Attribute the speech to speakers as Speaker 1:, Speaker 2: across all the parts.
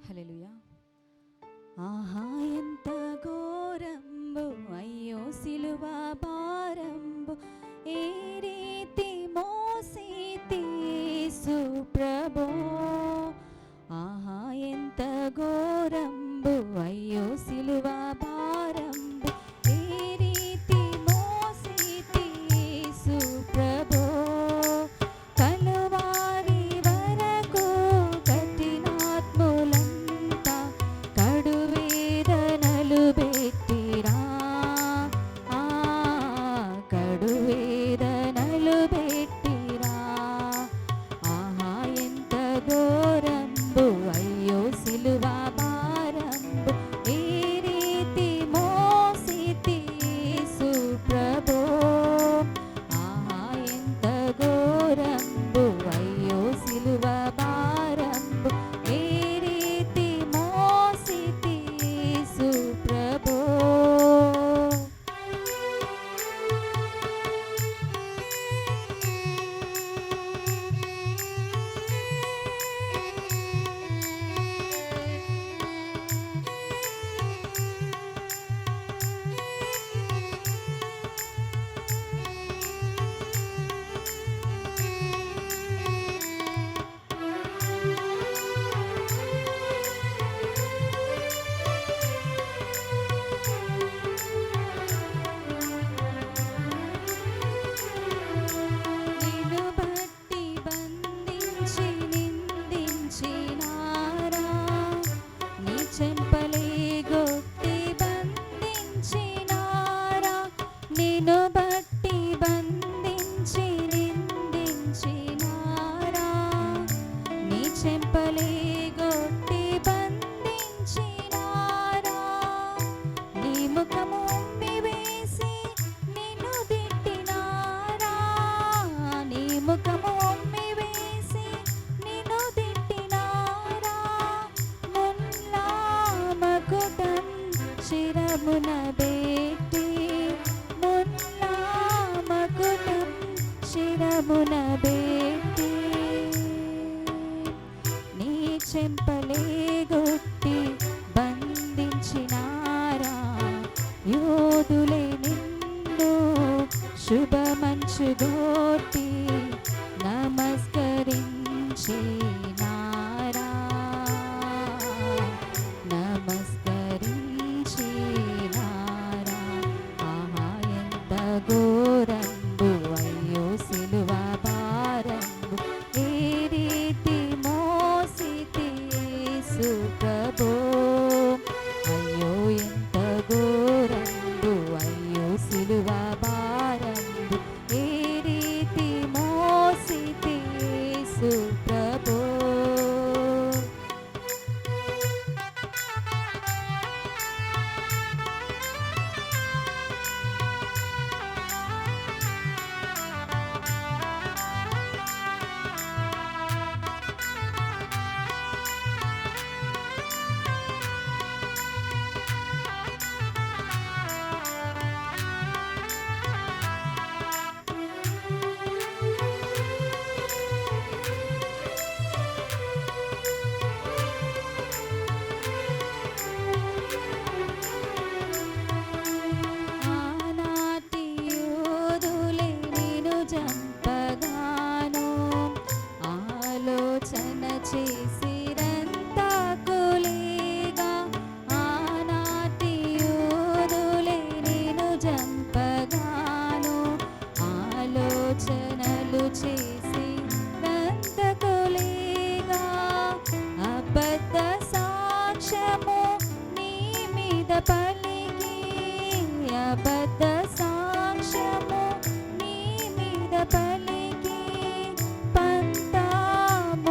Speaker 1: హల్లెలూయా. ఆహా ఎంత ఘోరంబు అయ్యో సిలువ భారంబు ఏ రీతి మోసితి యేసు ప్రభో. ఆహా ఎంత ఘోరంబు అయ్యో సిలువ భారంబు ఏ రీతి మోసితి యేసు ప్రభో. కలువారి వరకు కఠినాత్ములంతా కడు వేదనలు పెట్టిరా. కడు వేదనలు పెట్టిరా. ఆహా ఎంత ఘోరంబు అయ్యో సిలువ భారంబు ఏ రీతి మోసితి యేసు ప్రభో. ఆహా ఎంత ఘోరంబు అయ్యో సిలువ భారంబు ఏ రీతి మోసితి యేసు ప్రభో. నిన్ను బట్టి బంధించి నిందించినారా. నీ చెంపలే గొట్టి బంధించినారా. నిన్ను బట్టి బంధించి నిందించినారా. నీ చెంపలే గొట్టి బంధించినారా. నీ ముఖము ఉమ్మివేసి నిన్ను తిట్టినారా. నీ ముఖము ఉమ్మివేసి నిన్ను తిట్టినారా. ముల్లా మకుటం శిరమున బెట్టి. ముల్లా మకుటం శిరమున బెట్టి. నీ చెంపలే గొట్టి బంధించినారా. యోధులే నిన్ను శుభమంచుగోటి నమస్కరించినారా. నమస్కరించినారా. ఆహా ఎంత ఘోరంబు అయ్యో సిలువ భారంబు ఏ రీతి మోసితి యేసు ప్రభో. అయ్యో ఎంత ఘోరంబు అయ్యో సిలువ భారంబు ఏ రీతి మోసితి యేసు ప్రభో. ఆనాటి యోధులే నిన్ను చంపగాను ఆలోచన చేసిరంతకులేగా. ఆనాటి యోధులే నిన్ను చంపగాను ఆలోచనలు చేసి రంతకులేగా. అబద్ధ సాక్ష్యము నీ మీద పలికి. అబద్ధ సాక్ష్యము నీ మీద పలికి. పంతామోతో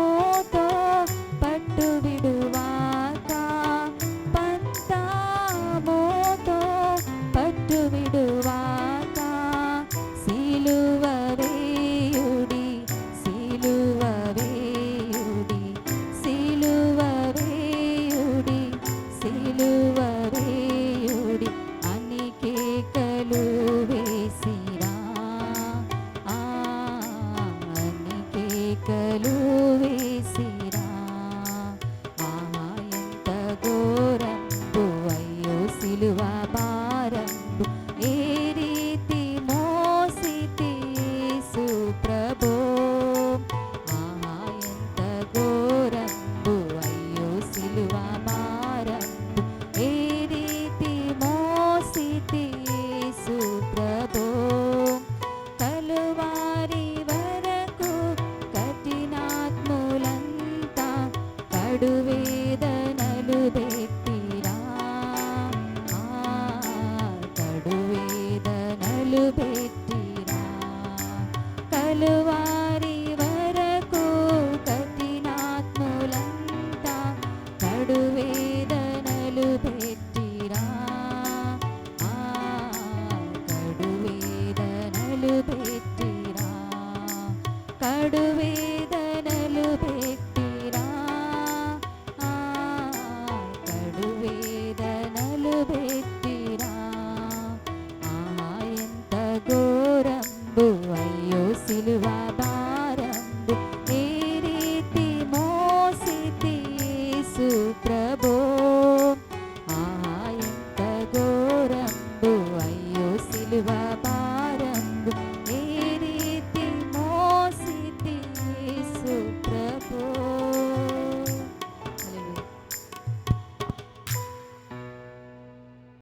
Speaker 1: పట్టు విడువాక. పంతామోతో పట్టు విడువాక. సిలువ వేయుడి. సిలువ వేయుడి. సిలువ వేయుడి. సిలువ వేయుడి. కడు వేదనలు పెట్టిరా, కడు వేదనలు పెట్టిరా. కలువారి వరకు కఠినాత్ములంతా కడు వేదనలు పెట్టిరా, కడు వేదనలు పెట్టిరా, కడు వేదనలు పెట్టిరా, కడు వేదనలు పెట్టిరా. ఎంత ఘోరంబు అయ్యో సిలువ భారంబు, ఏ రీతి మోసితి యేసు ప్రభు,